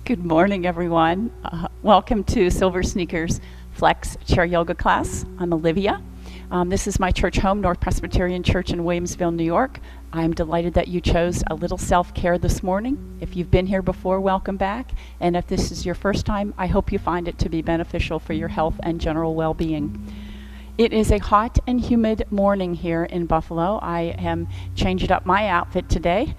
Good morning, everyone. Welcome to Silver Sneakers Flex Chair Yoga class. I'm Olivia. This is my church home, North Presbyterian Church in Williamsville, New York. I'm delighted that you chose a little self-care this morning. If you've been here before, welcome back. And if this is your first time, I hope you find it to be beneficial for your health and general well-being. It is a hot and humid morning here in Buffalo. I am changing up my outfit today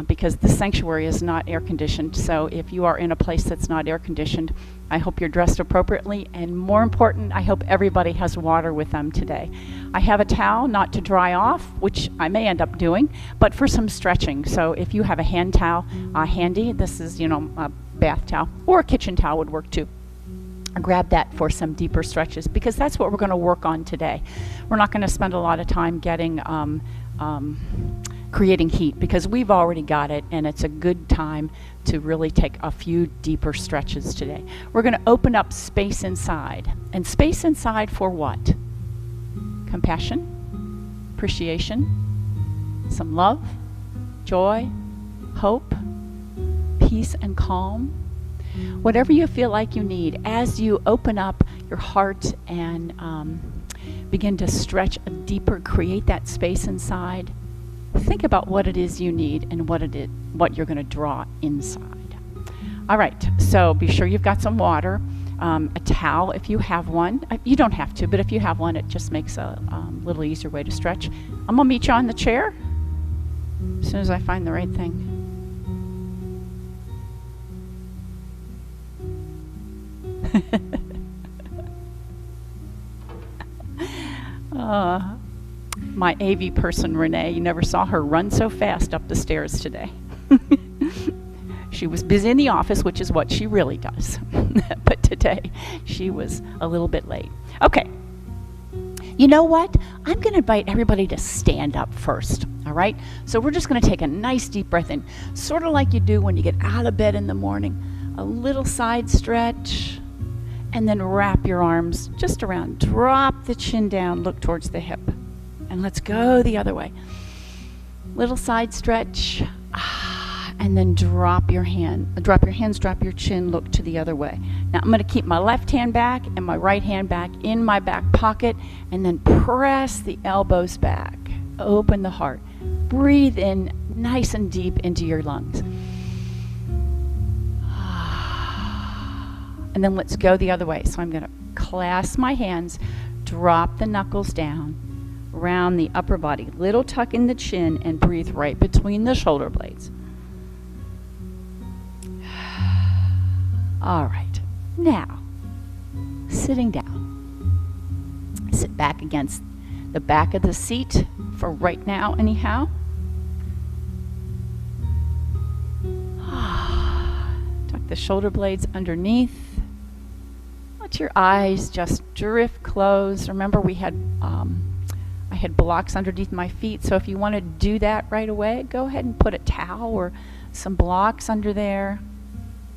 because this sanctuary is not air conditioned. So if you are in a place that's not air conditioned, I hope you're dressed appropriately. And more important, I hope everybody has water with them today. I have a towel, not to dry off, which I may end up doing, but for some stretching. So if you have a hand towel handy, this is, a bath towel, or a kitchen towel would work too. Grab that for some deeper stretches, because that's what we're going to work on today. We're not going to spend a lot of time creating heat, because we've already got it, and it's a good time to really take a few deeper stretches today. We're going to open up space inside. And space inside for what? Compassion, appreciation, some love, joy, hope, peace, and calm. Whatever you feel like you need, as you open up your heart and begin to stretch deeper, create that space inside, think about what it is you need and what you're going to draw inside. All right, so be sure you've got some water, a towel if you have one. You don't have to, but if you have one, it just makes a little easier way to stretch. I'm going to meet you on the chair as soon as I find the right thing. My AV person, Renee, you never saw her run so fast up the stairs today. She was busy in the office, which is what she really does. But today, she was a little bit late. Okay. You know what? I'm going to invite everybody to stand up first, all right? So we're just going to take a nice deep breath in, sort of like you do when you get out of bed in the morning. A little side stretch. And then wrap your arms just around. Drop the chin down, look towards the hip. And let's go the other way. Little side stretch. And then drop your hands, drop your chin, look to the other way. Now I'm going to keep my left hand back and my right hand back in my back pocket, and then press the elbows back. Open the heart. Breathe in nice and deep into your lungs. And then let's go the other way. So I'm going to clasp my hands, drop the knuckles down, around the upper body, little tuck in the chin, and breathe right between the shoulder blades. All right. Now, sitting down. Sit back against the back of the seat for right now, anyhow. Tuck the shoulder blades underneath. Let your eyes just drift closed. Remember, I had blocks underneath my feet, so if you want to do that right away, go ahead and put a towel or some blocks under there.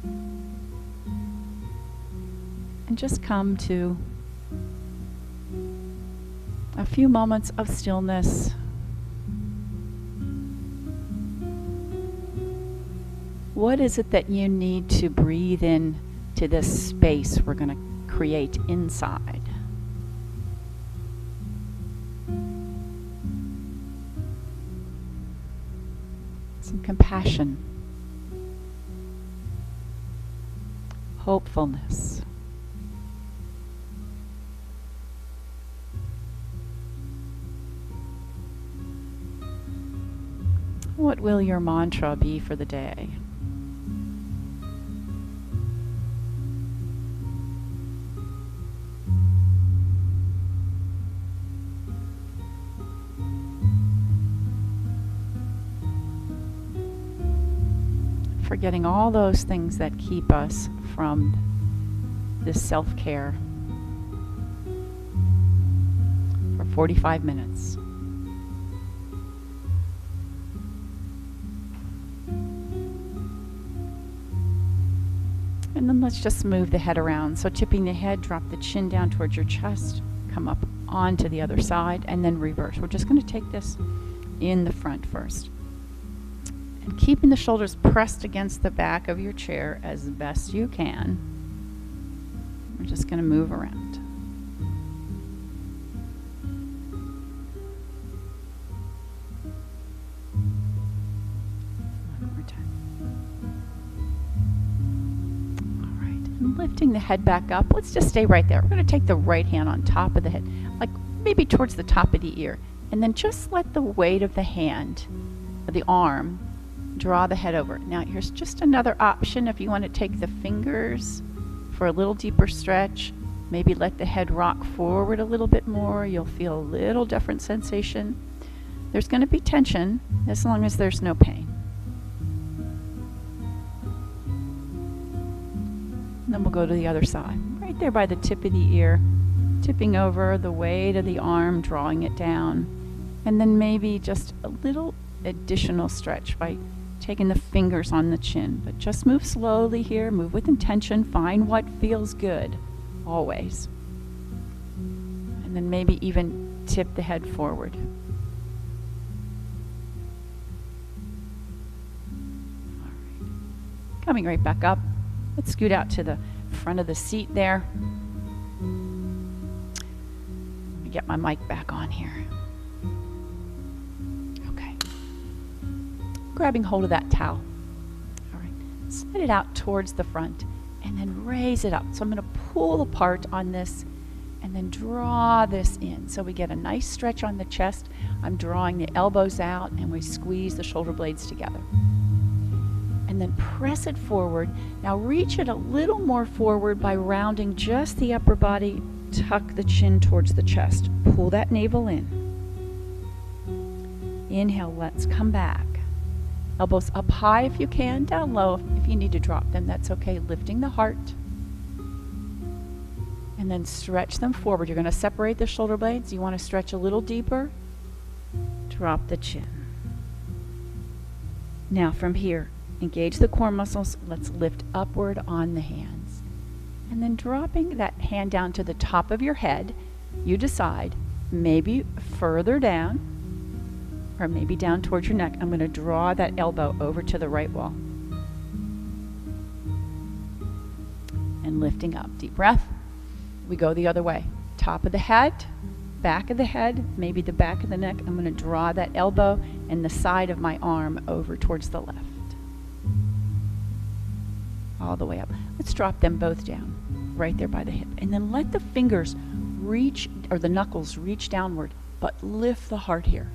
And just come to a few moments of stillness. What is it that you need to breathe in to this space we're going to create inside? Some compassion, hopefulness, what will your mantra be for the day? Forgetting all those things that keep us from this self-care for 45 minutes. And then let's just move the head around. So tipping the head, drop the chin down towards your chest, come up onto the other side, and then reverse. We're just going to take this in the front first. And keeping the shoulders pressed against the back of your chair as best you can. We're just going to move around. One more time. All right. And lifting the head back up. Let's just stay right there. We're going to take the right hand on top of the head, like maybe towards the top of the ear. And then just let the weight of the hand, of the arm, draw the head over. Now here's just another option if you want to take the fingers for a little deeper stretch. Maybe let the head rock forward a little bit more. You'll feel a little different sensation. There's going to be tension as long as there's no pain. And then we'll go to the other side. Right there by the tip of the ear, tipping over the weight of the arm, drawing it down. And then maybe just a little additional stretch by taking the fingers on the chin. But just move slowly here, move with intention, find what feels good, always. And then maybe even tip the head forward. All right. Coming right back up. Let's scoot out to the front of the seat there. Let me get my mic back on here. Grabbing hold of that towel. All right, slide it out towards the front and then raise it up. So I'm going to pull apart on this and then draw this in. So we get a nice stretch on the chest. I'm drawing the elbows out and we squeeze the shoulder blades together. And then press it forward. Now reach it a little more forward by rounding just the upper body. Tuck the chin towards the chest. Pull that navel in. Inhale, let's come back. Elbows up high if you can, down low if you need to drop them, that's okay. Lifting the heart. And then stretch them forward. You're going to separate the shoulder blades. You want to stretch a little deeper. Drop the chin. Now from here, engage the core muscles. Let's lift upward on the hands. And then dropping that hand down to the top of your head, you decide, maybe further down, or maybe down towards your neck. I'm going to draw that elbow over to the right wall. And lifting up. Deep breath. We go the other way. Top of the head, back of the head, maybe the back of the neck. I'm going to draw that elbow and the side of my arm over towards the left. All the way up. Let's drop them both down, right there by the hip. And then let the fingers reach, or the knuckles reach downward, but lift the heart here.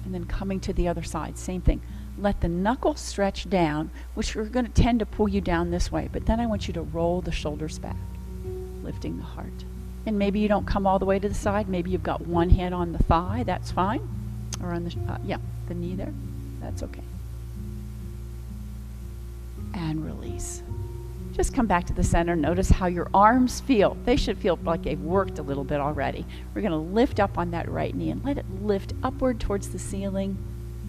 And then coming to the other side, same thing. Let the knuckles stretch down, which are going to tend to pull you down this way, but then I want you to roll the shoulders back, lifting the heart. And maybe you don't come all the way to the side. Maybe you've got one hand on the thigh, that's fine. Or on the, the knee there, that's okay. And release. Just come back to the center. Notice how your arms feel. They should feel like they've worked a little bit already. We're going to lift up on that right knee and let it lift upward towards the ceiling.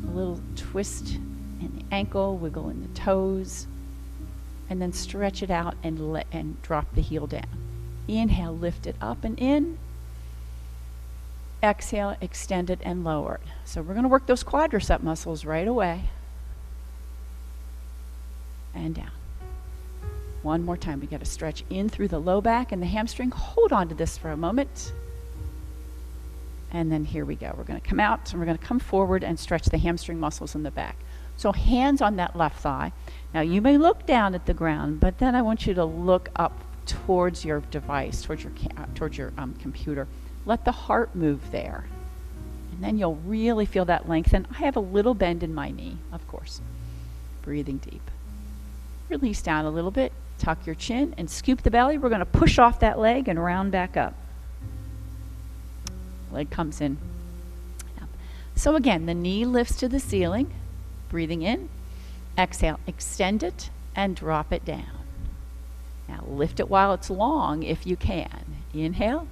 A little twist in the ankle, wiggle in the toes, and then stretch it out and drop the heel down. Inhale, lift it up and in. Exhale, extend it and lower it. So we're going to work those quadricep muscles right away. And down. One more time. We got to stretch in through the low back and the hamstring. Hold on to this for a moment. And then here we go. We're going to come out and we're going to come forward and stretch the hamstring muscles in the back. So hands on that left thigh. Now you may look down at the ground, but then I want you to look up towards your device, towards your computer. Let the heart move there. And then you'll really feel that lengthen. I have a little bend in my knee, of course. Breathing deep. Release down a little bit. Tuck your chin and scoop the belly. We're going to push off that leg and round back up. Leg comes in. Up. So again, the knee lifts to the ceiling. Breathing in. Exhale, extend it and drop it down. Now lift it while it's long if you can. Inhale.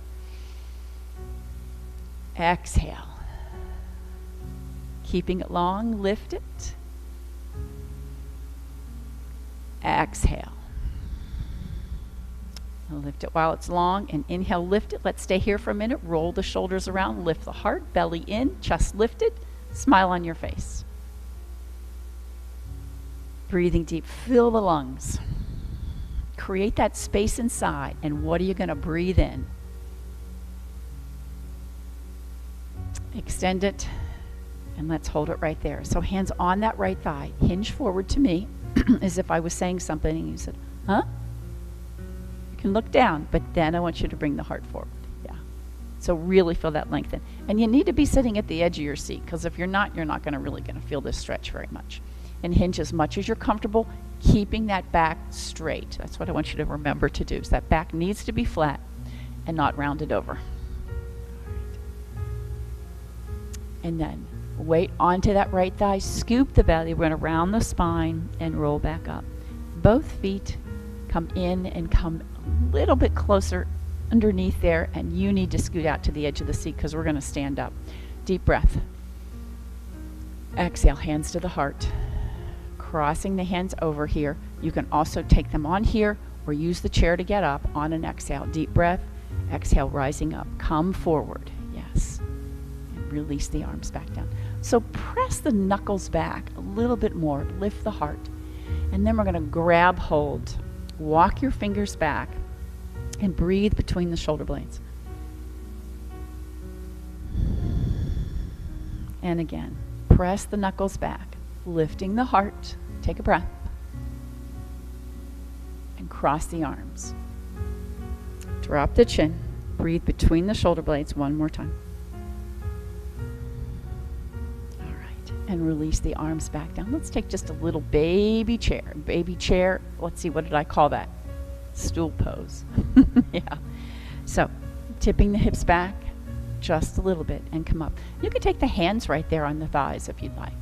Exhale. Keeping it long, lift it. Exhale. Lift it while it's long, and inhale, lift it. Let's stay here for a minute. Roll the shoulders around, lift the heart, belly in, chest lifted, smile on your face. Breathing deep, fill the lungs. Create that space inside, and what are you going to breathe in? Extend it, and let's hold it right there. So hands on that right thigh, hinge forward to me as if I was saying something, and you said, huh? Can look down, but then I want you to bring the heart forward. Yeah. So really feel that lengthen. And you need to be sitting at the edge of your seat, because if you're not really going to feel this stretch very much. And hinge as much as you're comfortable, keeping that back straight. That's what I want you to remember to do. So that back needs to be flat and not rounded over. And then weight onto that right thigh, scoop the belly, we're going to round the spine and roll back up. Both feet come in and come a little bit closer underneath there, and you need to scoot out to the edge of the seat because we're going to stand up. Deep breath. Exhale, hands to the heart. Crossing the hands over here. You can also take them on here or use the chair to get up on an exhale. Deep breath. Exhale, rising up. Come forward. Yes. And release the arms back down. So press the knuckles back a little bit more. Lift the heart. And then we're going to grab hold. Walk your fingers back and breathe between the shoulder blades. And again, press the knuckles back, lifting the heart. Take a breath. And cross the arms. Drop the chin. Breathe between the shoulder blades one more time. All right. And release the arms back down. Let's take just a little baby chair. Baby chair. Let's see, what did I call that? Stool pose. Yeah. So, tipping the hips back just a little bit and come up. You can take the hands right there on the thighs if you'd like.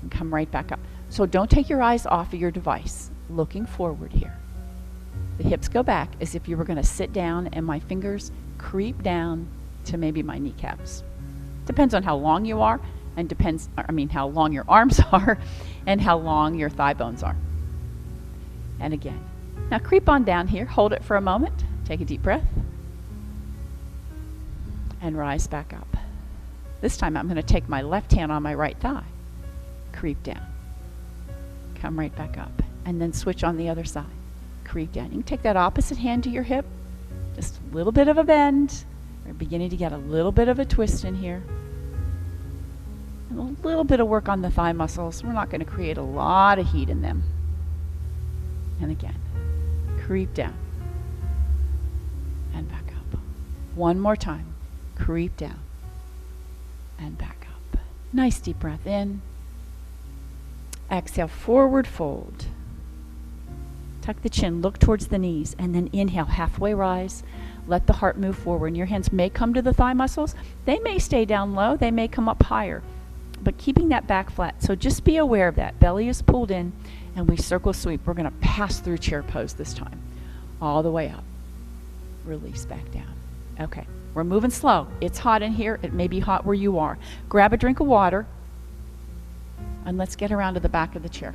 And come right back up. So don't take your eyes off of your device. Looking forward here. The hips go back as if you were going to sit down, and my fingers creep down to maybe my kneecaps. Depends on how long you are, and how long your arms are, and how long your thigh bones are. And again. Now creep on down here. Hold it for a moment. Take a deep breath. And rise back up. This time I'm going to take my left hand on my right thigh. Creep down. Come right back up. And then switch on the other side. Creep down. You can take that opposite hand to your hip. Just a little bit of a bend. We're beginning to get a little bit of a twist in here. And a little bit of work on the thigh muscles. We're not going to create a lot of heat in them. And again, creep down. And back up. One more time. Creep down. And back up. Nice deep breath in. Exhale, forward fold. Tuck the chin, look towards the knees, and then inhale, halfway rise. Let the heart move forward. And your hands may come to the thigh muscles. They may stay down low. They may come up higher. But keeping that back flat. So just be aware of that. Belly is pulled in, and we circle sweep. We're going to pass through chair pose this time. All the way up. Release back down. Okay, we're moving slow. It's hot in here. It may be hot where you are. Grab a drink of water. And let's get around to the back of the chair.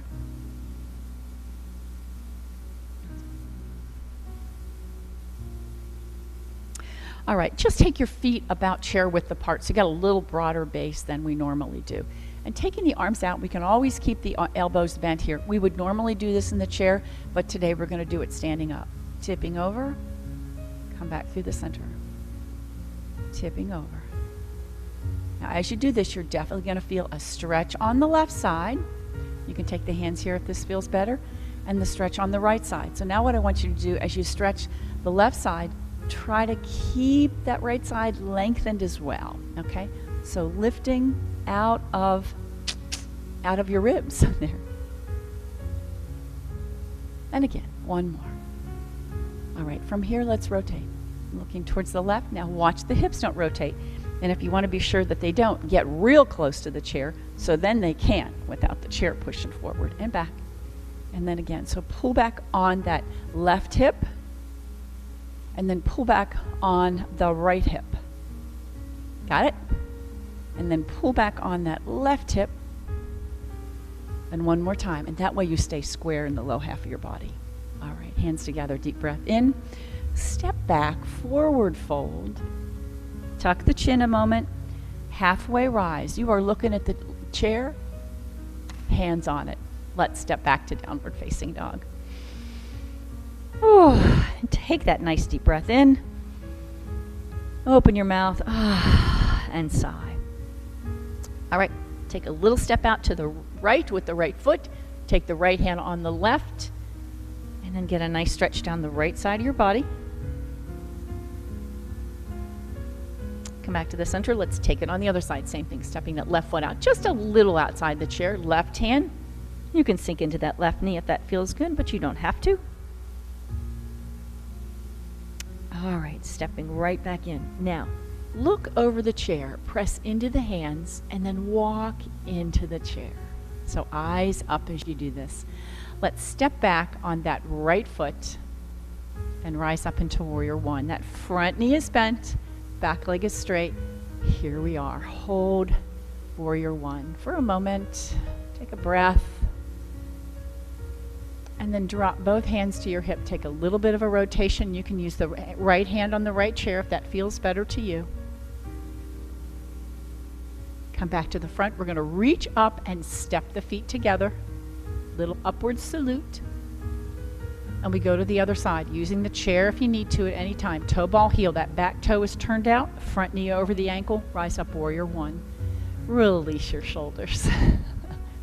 All right, just take your feet about chair width apart so you got a little broader base than we normally do. And taking the arms out, we can always keep the elbows bent here. We would normally do this in the chair, but today we're going to do it standing up. Tipping over, come back through the center. Tipping over. Now, as you do this, you're definitely going to feel a stretch on the left side. You can take the hands here if this feels better, and the stretch on the right side. So now what I want you to do as you stretch the left side, try to keep that right side lengthened as well, okay? So lifting out of your ribs there. And again, one more. All right, from here, let's rotate. Looking towards the left. Now watch the hips don't rotate. And if you want to be sure that they don't, get real close to the chair so then they can without the chair pushing forward and back. And then again, so pull back on that left hip and then pull back on the right hip. Got it? And then pull back on that left hip. And one more time. And that way you stay square in the low half of your body. All right, hands together, deep breath in. Step back, forward fold. Tuck the chin a moment. Halfway rise. You are looking at the chair, hands on it. Let's step back to downward facing dog. And take that nice deep breath in. Open your mouth and sigh. All right, take a little step out to the right with the right foot. Take the right hand on the left, and then get a nice stretch down the right side of your body. Come back to the center. Let's take it on the other side. Same thing, stepping that left foot out just a little outside the chair. Left hand. You can sink into that left knee if that feels good, but you don't have to. All right, stepping right back in. Now, look over the chair, press into the hands, and then walk into the chair. So eyes up as you do this. Let's step back on that right foot and rise up into warrior one. That front knee is bent, back leg is straight. Here we are. Hold warrior one for a moment. Take a breath. And then drop both hands to your hip. Take a little bit of a rotation. You can use the right hand on the right chair if that feels better to you. Come back to the front. We're going to reach up and step the feet together. Little upward salute. And we go to the other side, using the chair if you need to at any time. Toe ball heel. That back toe is turned out. Front knee over the ankle. Rise up, warrior one. Release your shoulders.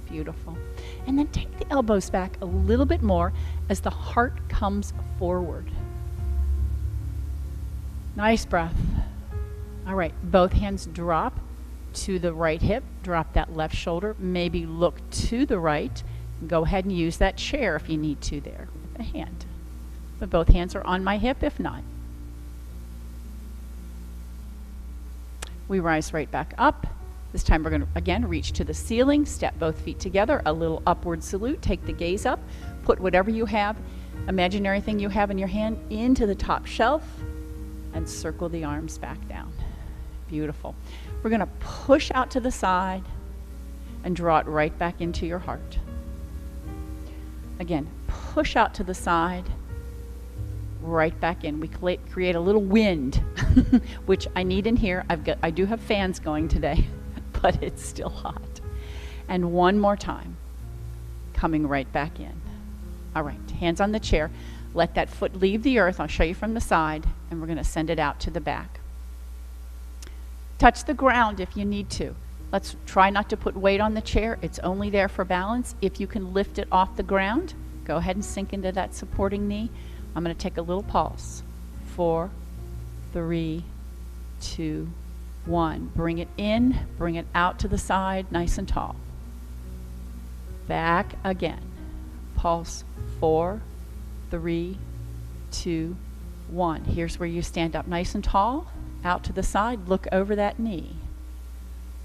Beautiful. And then take the elbows back a little bit more as the heart comes forward. Nice breath. All right, both hands drop to the right hip. Drop that left shoulder. Maybe look to the right. Go ahead and use that chair if you need to there with a hand. But both hands are on my hip if not. We rise right back up. This time we're going to, again, reach to the ceiling, step both feet together, a little upward salute, take the gaze up, put whatever you have, imaginary thing you have in your hand, into the top shelf, and circle the arms back down. Beautiful. We're going to push out to the side and draw it right back into your heart. Again, push out to the side, right back in. We create a little wind, which I need in here. I do have fans going today. But it's still hot. And one more time, coming right back in. All right, hands on the chair. Let that foot leave the earth. I'll show you from the side, and we're going to send it out to the back. Touch the ground if you need to. Let's try not to put weight on the chair. It's only there for balance. If you can lift it off the ground, go ahead and sink into that supporting knee. I'm going to take a little pulse. 4, 3, 2, 1. Bring it in, bring it out to the side, nice and tall. Back again. Pulse. 4, 3, 2, 1. Here's where you stand up nice and tall, out to the side, look over that knee.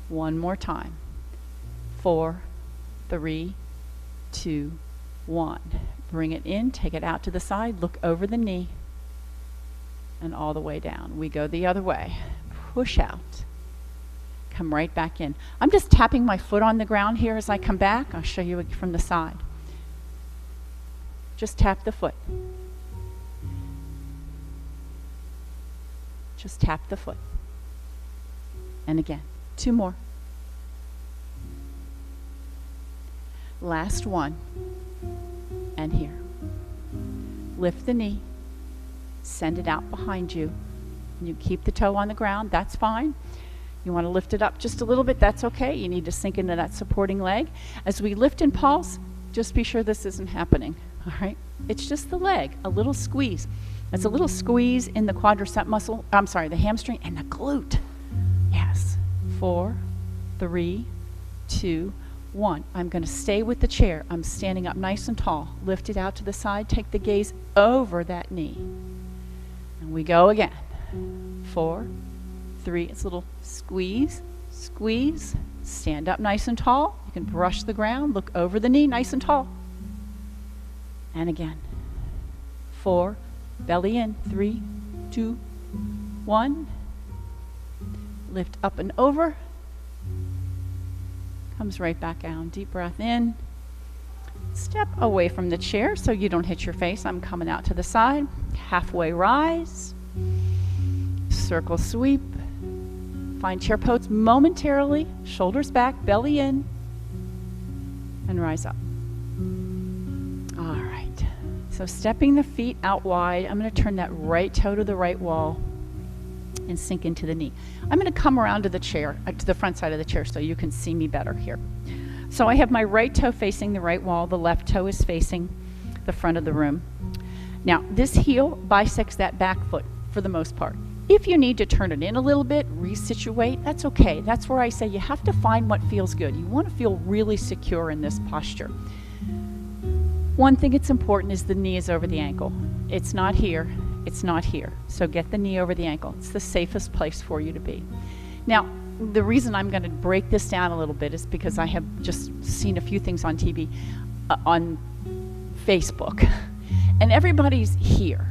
One more time. 4, 3, 2, 1. Bring it in, take it out to the side, look over the knee, and all the way down. We go the other way. Push out. Come right back in. I'm just tapping my foot on the ground here as I come back. I'll show you from the side. Just tap the foot. Just tap the foot. And again, 2 more. Last one. And here. Lift the knee. Send it out behind you. You keep the toe on the ground, that's fine. You want to lift it up just a little bit, that's okay. You need to sink into that supporting leg. As we lift and pulse, just be sure this isn't happening, all right? It's just the leg, a little squeeze. It's a little squeeze in the quadricep muscle, the hamstring and the glute. Yes. 4, 3, 2, 1. I'm going to stay with the chair. I'm standing up nice and tall. Lift it out to the side, take the gaze over that knee. And we go again. 4, 3, it's a little squeeze, squeeze, stand up nice and tall. You can brush the ground, look over the knee nice and tall. And again. 4, belly in, 3, 2, 1. Lift up and over. Comes right back down. Deep breath in. Step away from the chair so you don't hit your face. I'm coming out to the side. Halfway rise. Circle sweep. Find chair pose momentarily. Shoulders back, belly in. And rise up. All right. So stepping the feet out wide, I'm going to turn that right toe to the right wall and sink into the knee. I'm going to come around to the chair, to the front side of the chair so you can see me better here. So I have my right toe facing the right wall. The left toe is facing the front of the room. Now, this heel bisects that back foot for the most part. If you need to turn it in a little bit, resituate, that's okay. That's where I say you have to find what feels good. You want to feel really secure in this posture. One thing that's important is the knee is over the ankle. It's not here. It's not here. So get the knee over the ankle. It's the safest place for you to be. Now, the reason I'm going to break this down a little bit is because I have just seen a few things on TV, on Facebook, and everybody's here.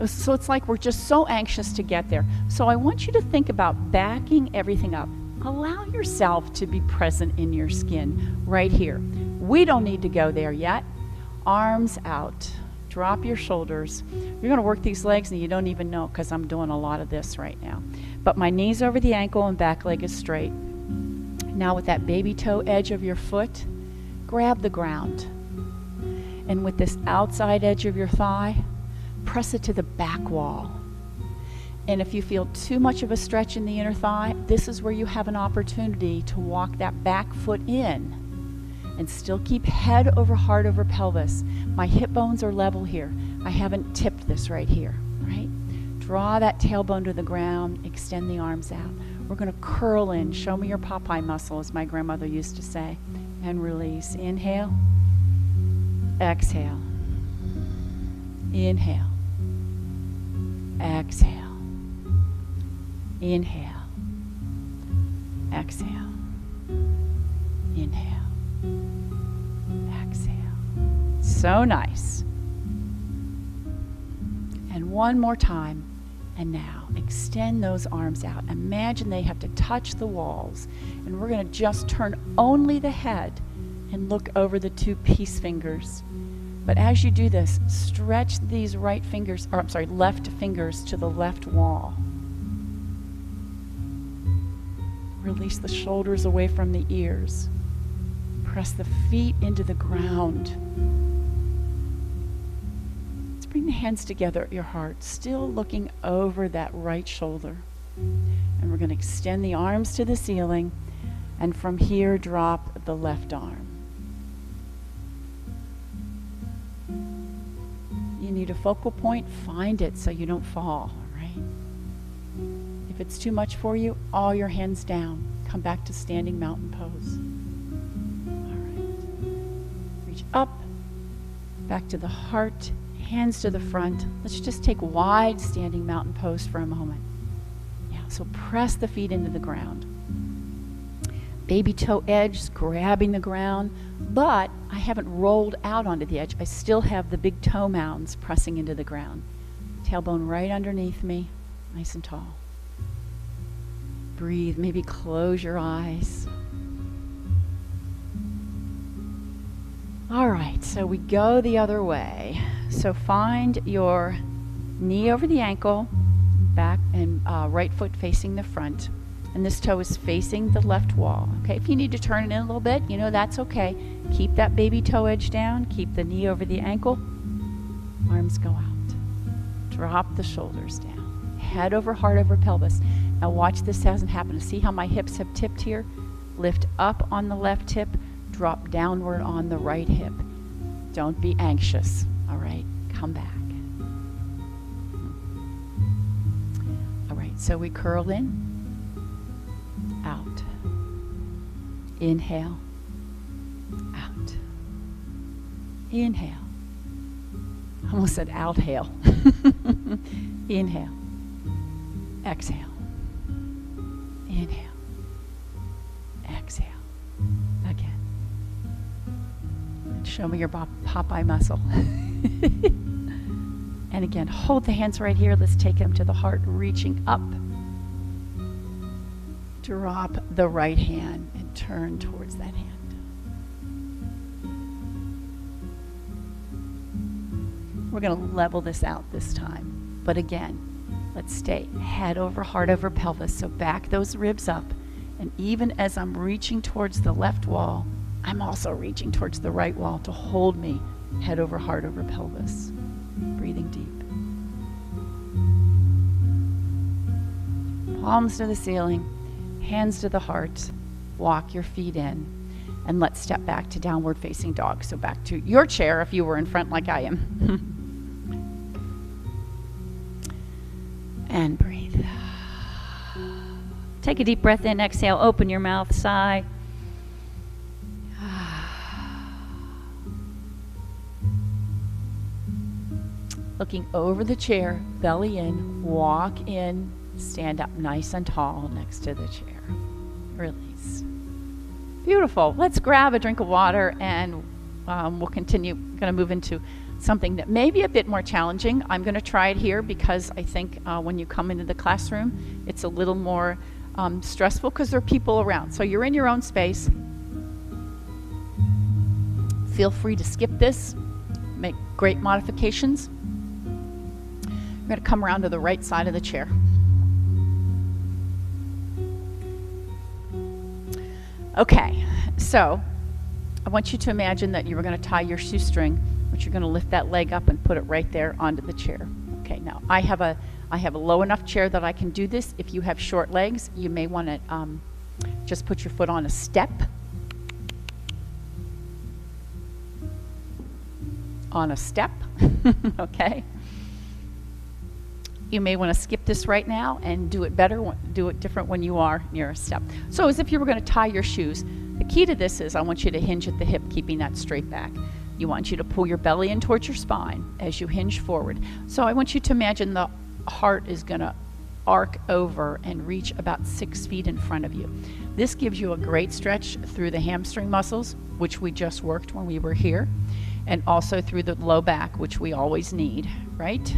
So it's like we're just so anxious to get there. So I want you to think about backing everything up. Allow yourself to be present in your skin right here. We don't need to go there yet. Arms out. Drop your shoulders. You're going to work these legs and you don't even know because I'm doing a lot of this right now. But my knee's over the ankle and back leg is straight. Now with that baby toe edge of your foot, grab the ground. And with this outside edge of your thigh, press it to the back wall. And if you feel too much of a stretch in the inner thigh, this is where you have an opportunity to walk that back foot in and still keep head over heart over pelvis. My hip bones are level here. I haven't tipped this right here, right? Draw that tailbone to the ground, extend the arms out. We're going to curl in. Show me your Popeye muscle, as my grandmother used to say. And release. Inhale. Exhale. Inhale. Exhale. Inhale. Exhale. Inhale. Exhale. So nice. And one more time. And now extend those arms out. Imagine they have to touch the walls. And we're going to just turn only the head and look over the two peace fingers. But as you do this, stretch these left fingers to the left wall. Release the shoulders away from the ears. Press the feet into the ground. Let's bring the hands together at your heart, still looking over that right shoulder. And we're going to extend the arms to the ceiling, and from here, drop the left arm. You need a focal point, find it so you don't fall, all right? If it's too much for you, all your hands down. Come back to standing mountain pose. All right. Reach up, back to the heart, hands to the front. Let's just take wide standing mountain pose for a moment. Yeah, so press the feet into the ground. Baby toe edge, grabbing the ground, but I haven't rolled out onto the edge. I still have the big toe mounds pressing into the ground. Tailbone right underneath me, nice and tall. Breathe, maybe close your eyes. All right, so we go the other way. So find your knee over the ankle, back and right foot facing the front. And this toe is facing the left wall. Okay, if you need to turn it in a little bit, that's okay. Keep that baby toe edge down. Keep the knee over the ankle. Arms go out. Drop the shoulders down. Head over heart over pelvis. Now watch this hasn't happened. See how my hips have tipped here? Lift up on the left hip. Drop downward on the right hip. Don't be anxious. All right, come back. All right, so we curl in. Out. Inhale. Out. Inhale. I almost said outhale. Inhale. Exhale. Inhale. Exhale. Again. And show me your Popeye muscle. And again, hold the hands right here. Let's take them to the heart, reaching up. Drop the right hand and turn towards that hand. We're going to level this out this time. But again, let's stay head over, heart over pelvis. So back those ribs up. And even as I'm reaching towards the left wall, I'm also reaching towards the right wall to hold me head over, heart over pelvis. Breathing deep. Palms to the ceiling, hands to the heart. Walk your feet in. And let's step back to downward facing dog. So back to your chair if you were in front like I am. And breathe. Take a deep breath in, exhale, open your mouth, sigh. Looking over the chair, belly in, walk in, stand up nice and tall next to the chair. Release. Beautiful. Let's grab a drink of water and we'll continue. Going to move into something that may be a bit more challenging. I'm going to try it here because I think when you come into the classroom, it's a little more stressful because there are people around. So you're in your own space. Feel free to skip this. Make great modifications. We're going to come around to the right side of the chair. Okay, so I want you to imagine that you were going to tie your shoestring, but you're going to lift that leg up and put it right there onto the chair. Okay, now I have a low enough chair that I can do this. If you have short legs, you may want to just put your foot on a step. On a step, okay? You may want to skip this right now and do it better, do it different when you are near a step. So as if you were going to tie your shoes. The key to this is I want you to hinge at the hip, keeping that straight back. You want you to pull your belly in towards your spine as you hinge forward. So I want you to imagine the heart is going to arc over and reach about 6 feet in front of you. This gives you a great stretch through the hamstring muscles, which we just worked when we were here, and also through the low back, which we always need, right?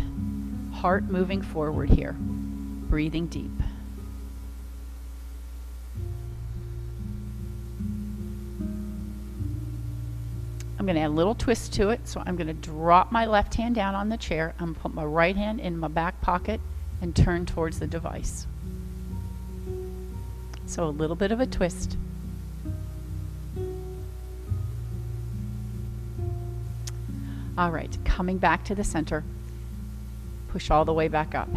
Heart moving forward here, breathing deep. I'm going to add a little twist to it, so I'm going to drop my left hand down on the chair. I'm going to put my right hand in my back pocket and turn towards the device. So a little bit of a twist. All right, coming back to the center. Push all the way back up.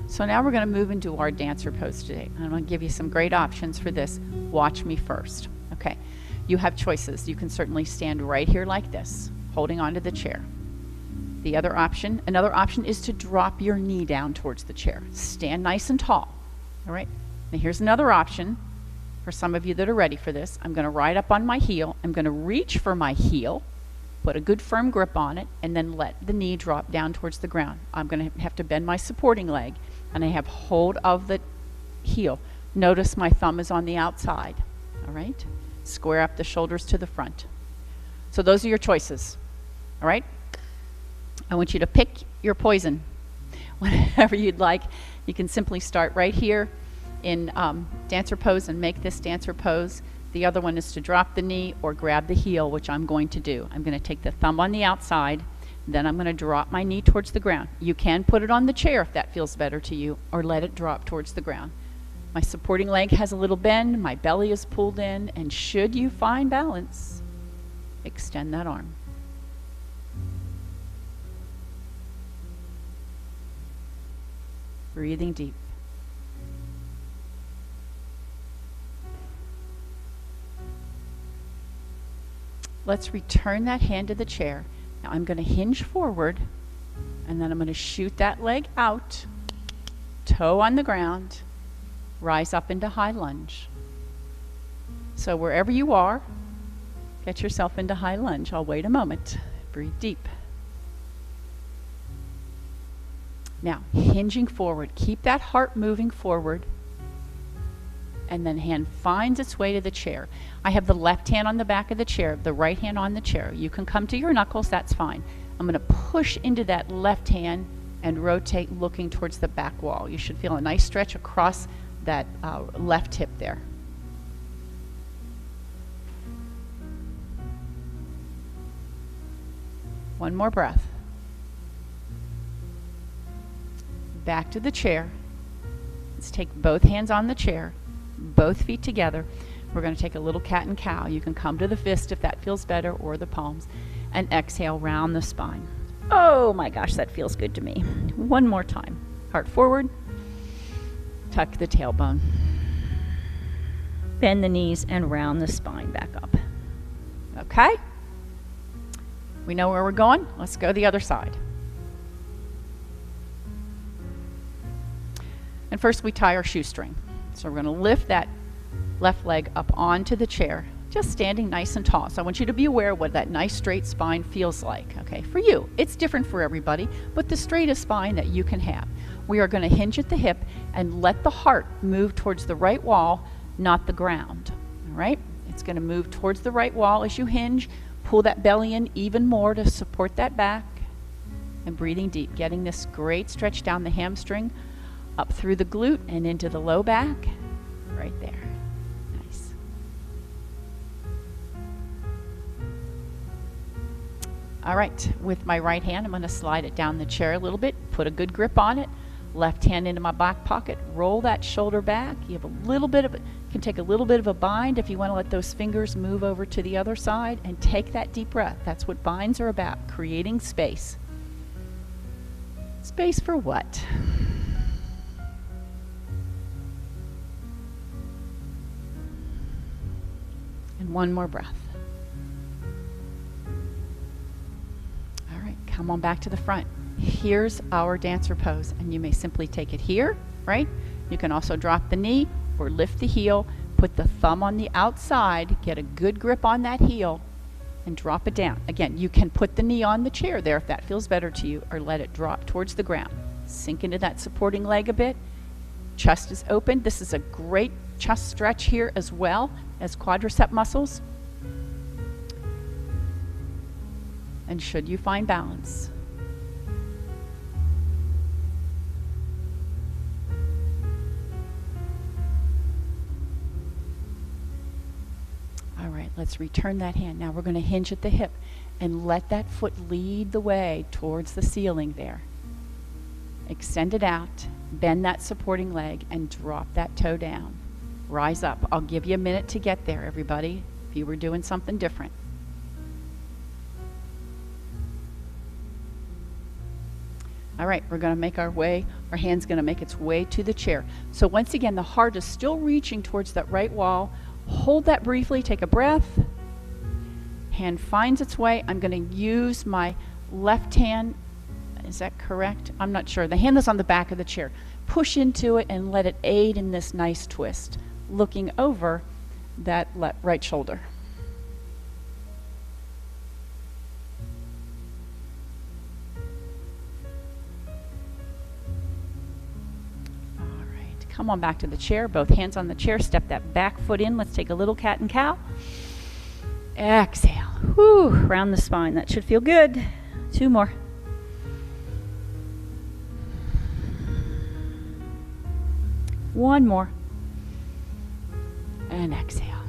So now we're going to move into our dancer pose today. I'm going to give you some great options for this. Watch me first. Okay, you have choices. You can certainly stand right here like this, holding onto the chair. Another option is to drop your knee down towards the chair. Stand nice and tall. All right, now here's another option for some of you that are ready for this. I'm going to ride up on my heel. I'm going to reach for my heel, put a good firm grip on it, and then let the knee drop down towards the ground. I'm going to have to bend my supporting leg, and I have hold of the heel. Notice my thumb is on the outside. All right? Square up the shoulders to the front. So those are your choices. All right? I want you to pick your poison. Whatever you'd like. You can simply start right here in dancer pose and make this dancer pose. The other one is to drop the knee or grab the heel, which I'm going to do. I'm going to take the thumb on the outside, then I'm going to drop my knee towards the ground. You can put it on the chair if that feels better to you, or let it drop towards the ground. My supporting leg has a little bend, my belly is pulled in, and should you find balance, extend that arm. Breathing deep. Let's return that hand to the chair. Now I'm going to hinge forward, and then I'm going to shoot that leg out, toe on the ground, rise up into high lunge. So wherever you are, get yourself into high lunge. I'll wait a moment. Breathe deep. Now, hinging forward. Keep that heart moving forward. And then hand finds its way to the chair. I have the left hand on the back of the chair, the right hand on the chair. You can come to your knuckles, that's fine. I'm going to push into that left hand and rotate looking towards the back wall. You should feel a nice stretch across that left hip there. One more breath. back to the chair. Let's take both hands on the chair, both feet together. We're going to take a little cat and cow. You can come to the fist if that feels better, or the palms, and exhale, round the spine. Oh my gosh, that feels good to me. One more time. Heart forward, tuck the tailbone. Bend the knees and round the spine back up. Okay? We know where we're going. Let's go the other side. And first we tie our shoestring. So we're going to lift that left leg up onto the chair, just standing nice and tall. So I want you to be aware of what that nice straight spine feels like, okay? For you, it's different for everybody, but the straightest spine that you can have. We are going to hinge at the hip and let the heart move towards the right wall, not the ground, all right? It's going to move towards the right wall as you hinge. Pull that belly in even more to support that back, and breathing deep, getting this great stretch down the hamstring, up through the glute and into the low back, right there. Nice. All right, with my right hand, I'm going to slide it down the chair a little bit, put a good grip on it. Left hand into my back pocket, roll that shoulder back. You have a little bit of it, can take a little bit of a bind if you want to let those fingers move over to the other side, and take that deep breath. That's what binds are about, creating space. Space for what? And one more breath. All right, come on back to the front. Here's our dancer pose, and you may simply take it here, right? You can also drop the knee or lift the heel, put the thumb on the outside, get a good grip on that heel, and drop it down. Again, you can put the knee on the chair there if that feels better to you, or let it drop towards the ground. Sink into that supporting leg a bit. Chest is open. This is a great chest stretch here as well as quadricep muscles. And should you find balance, let's return that hand. Now we're going to hinge at the hip and let that foot lead the way towards the ceiling there. Extend it out, bend that supporting leg, and drop that toe down. Rise up. I'll give you a minute to get there, everybody, if you were doing something different. All right, we're going to make our way, our hand's going to make its way to the chair. So once again, the heart is still reaching towards that right wall. Hold that briefly, take a breath. Hand finds its way. I'm going to use my left hand. Is that correct? I'm not sure. The hand is on the back of the chair. Push into it and let it aid in this nice twist, looking over that right shoulder. Come on back to the chair, both hands on the chair, step that back foot in. Let's take a little cat and cow. Exhale. Whew, round the spine. That should feel good. 2 more. One more. And exhale.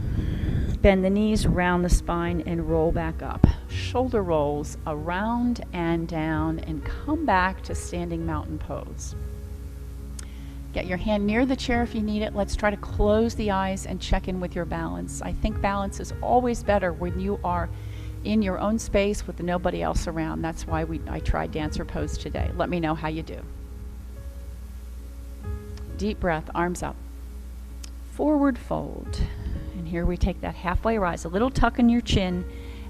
Bend the knees, round the spine, and roll back up. Shoulder rolls around and down, and come back to standing mountain pose. Get your hand near the chair if you need it. Let's try to close the eyes and check in with your balance. I think balance is always better when you are in your own space with nobody else around. That's why I tried dancer pose today. Let me know how you do. Deep breath, arms up. Forward fold. And here we take that halfway rise, a little tuck in your chin,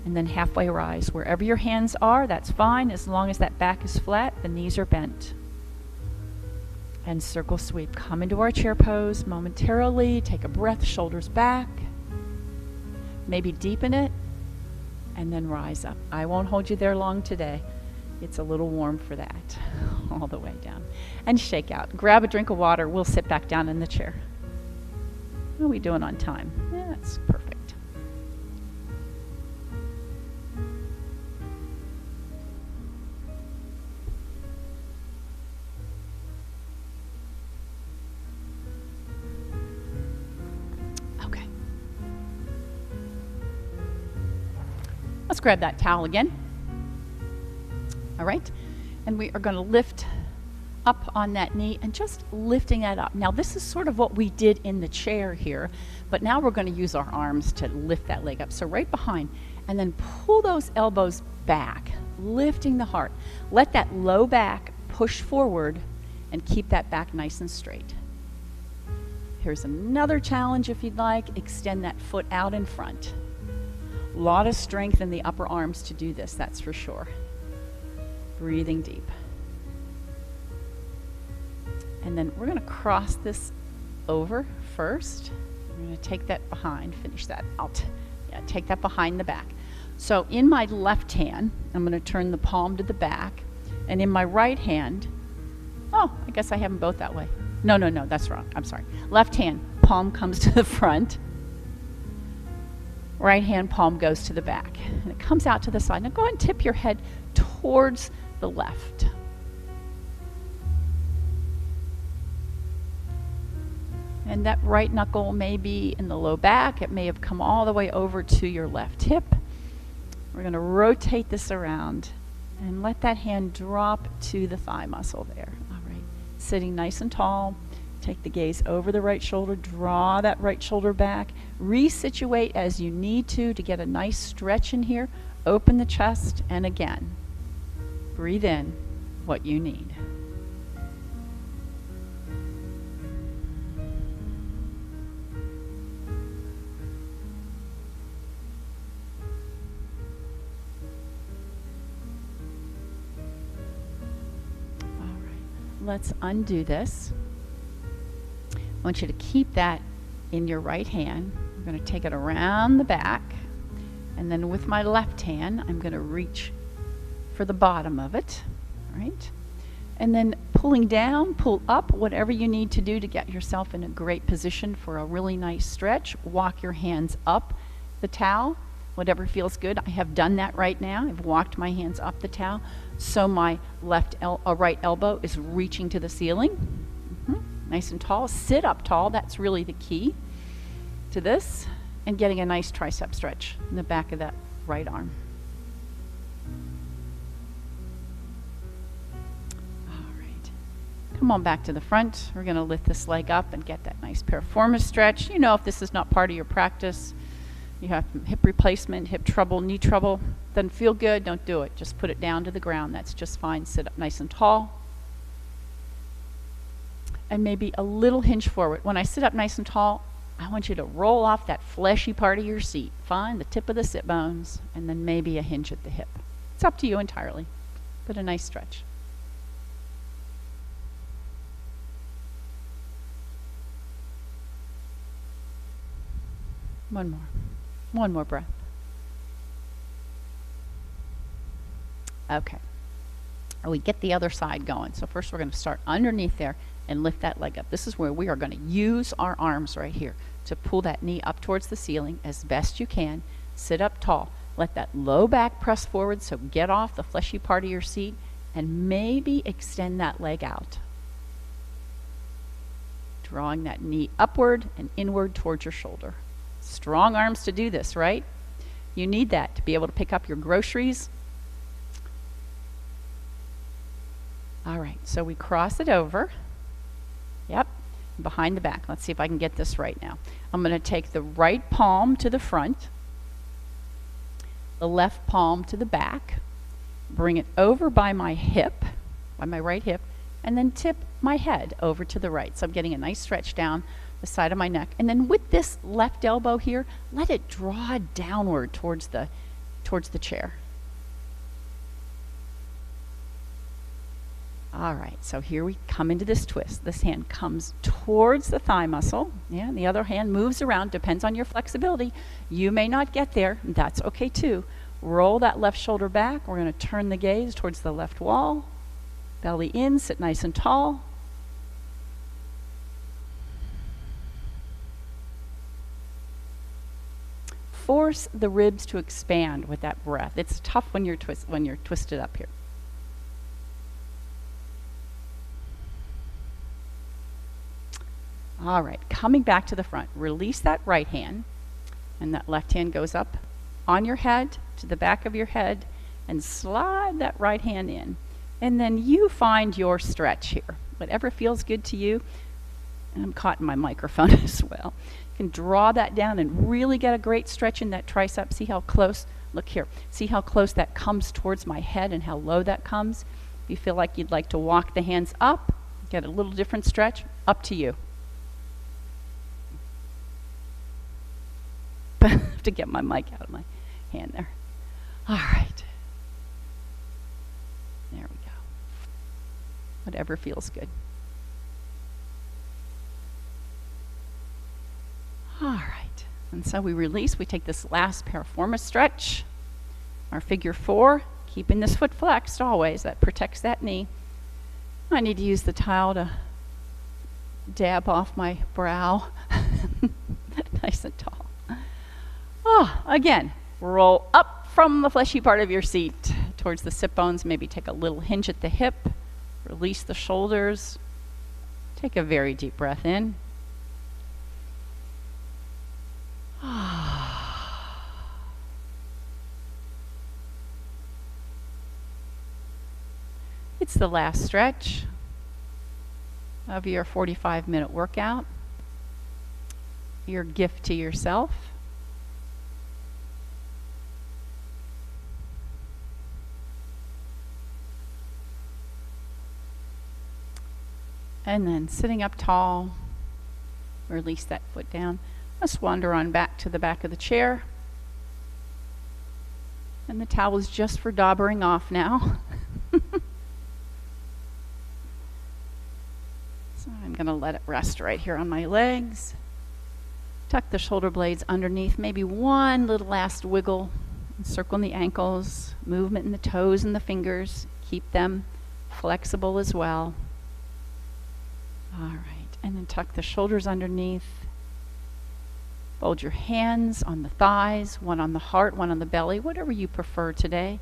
and then halfway rise. Wherever your hands are, that's fine, as long as that back is flat, the knees are bent. And circle sweep. Come into our chair pose momentarily. Take a breath, shoulders back. Maybe deepen it, and then rise up. I won't hold you there long today. It's a little warm for that. All the way down. And shake out. Grab a drink of water. We'll sit back down in the chair. How are we doing on time? Yeah, that's perfect. Let's grab that towel again. All right, and we are going to lift up on that knee and just lifting that up. Now this is sort of what we did in the chair here, but now we're going to use our arms to lift that leg up. So right behind, and then pull those elbows back, lifting the heart. Let that low back push forward and keep that back nice and straight. Here's another challenge if you'd like. Extend that foot out in front. A lot of strength in the upper arms to do this, that's for sure. Breathing deep. And then we're going to cross this over first. We're going to take that behind, finish that out. Yeah, take that behind the back. So in my left hand, I'm going to turn the palm to the back. And in my right hand, oh, I guess I have them both that way. No, that's wrong. I'm sorry. Left hand, palm comes to the front. Right hand palm goes to the back. And it comes out to the side. Now go ahead and tip your head towards the left. And that right knuckle may be in the low back. It may have come all the way over to your left hip. We're going to rotate this around and let that hand drop to the thigh muscle there. All right. Sitting nice and tall. Take the gaze over the right shoulder. Draw that right shoulder back. Resituate as you need to get a nice stretch in here. Open the chest, and again, breathe in what you need. Let's undo this. I want you to keep that in your right hand. I'm going to take it around the back, and then with my left hand, I'm going to reach for the bottom of it, right? And then pulling down, pull up, whatever you need to do to get yourself in a great position for a really nice stretch. Walk your hands up the towel, whatever feels good. I have done that right now. I've walked my hands up the towel, so my right elbow is reaching to the ceiling. Nice and tall. Sit up tall. That's really the key to this, and getting a nice tricep stretch in the back of that right arm. All right. Come on back to the front. We're going to lift this leg up and get that nice piriformis stretch. You know, if this is not part of your practice, you have hip replacement, hip trouble, knee trouble, doesn't feel good, don't do it. Just put it down to the ground. That's just fine. Sit up nice and tall. And maybe a little hinge forward. When I sit up nice and tall, I want you to roll off that fleshy part of your seat. Find the tip of the sit bones, and then maybe a hinge at the hip. It's up to you entirely, but a nice stretch. One more breath. Okay. We get the other side going. So first we're going to start underneath there and lift that leg up. This is where we are going to use our arms right here to pull that knee up towards the ceiling as best you can. Sit up tall. Let that low back press forward, so get off the fleshy part of your seat and maybe extend that leg out. Drawing that knee upward and inward towards your shoulder. Strong arms to do this, right? You need that to be able to pick up your groceries. All right, so we cross it over. Yep, behind the back. Let's see if I can get this right now. I'm going to take the right palm to the front, the left palm to the back, bring it over by my hip, by my right hip, and then tip my head over to the right. So I'm getting a nice stretch down the side of my neck. And then with this left elbow here, let it draw downward towards the chair. All right, so here we come into this twist. This hand comes towards the thigh muscle. Yeah, and the other hand moves around, depends on your flexibility. You may not get there, that's okay too. Roll that left shoulder back. We're going to turn the gaze towards the left wall. Belly in, sit nice and tall. Force the ribs to expand with that breath. It's tough when you're twisted up here. All right, coming back to the front, release that right hand, and that left hand goes up on your head to the back of your head, and slide that right hand in. And then you find your stretch here. Whatever feels good to you. And I'm caught in my microphone as well. You can draw that down and really get a great stretch in that tricep. See how close, look here, see how close that comes towards my head and how low that comes. If you feel like you'd like to walk the hands up, get a little different stretch, up to you. I have to get my mic out of my hand there. All right. There we go. Whatever feels good. All right. And so we release. We take this last piriformis stretch. Our figure 4, keeping this foot flexed always. That protects that knee. I need to use the towel to dab off my brow. Nice and tall. Oh, again, roll up from the fleshy part of your seat towards the sit bones. Maybe take a little hinge at the hip. Release the shoulders. Take a very deep breath in. It's the last stretch of your 45-minute workout. Your gift to yourself. And then sitting up tall, release that foot down. Let's wander on back to the back of the chair. And the towel is just for daubering off now. So I'm going to let it rest right here on my legs. Tuck the shoulder blades underneath. Maybe one little last wiggle. Encircling the ankles. Movement in the toes and the fingers. Keep them flexible as well. All right, and then tuck the shoulders underneath. Fold your hands on the thighs, one on the heart, one on the belly, whatever you prefer today.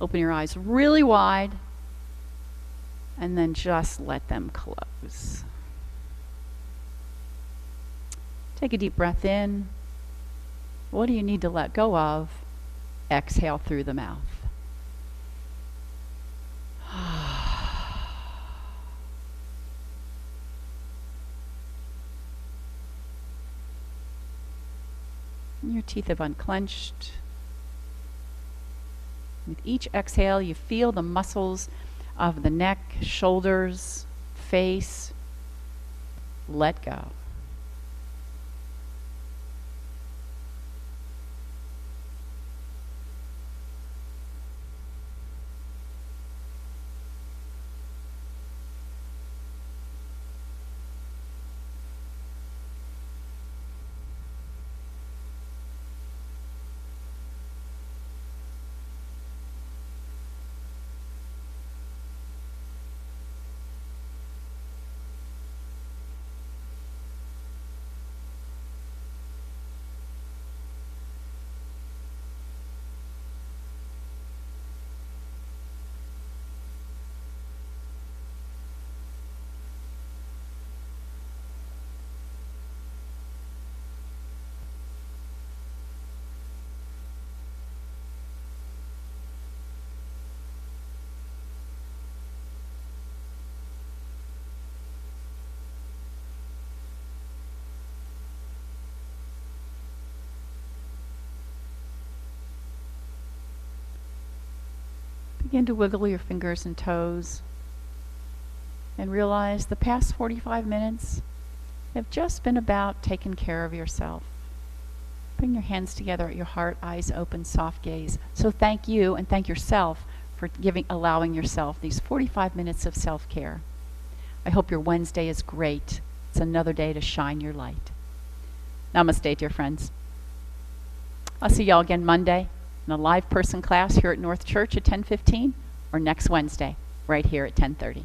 Open your eyes really wide, and then just let them close. Take a deep breath in. What do you need to let go of? Exhale through the mouth. Your teeth have unclenched. With each exhale, you feel the muscles of the neck, shoulders, face let go. Begin to wiggle your fingers and toes and realize the past 45 minutes have just been about taking care of yourself. Bring your hands together at your heart, eyes open, soft gaze. So thank you and thank yourself for allowing yourself these 45 minutes of self-care. I hope your Wednesday is great. It's another day to shine your light. Namaste, dear friends. I'll see y'all again Monday in a live person class here at North Church at 10:15 or next Wednesday right here at 10:30.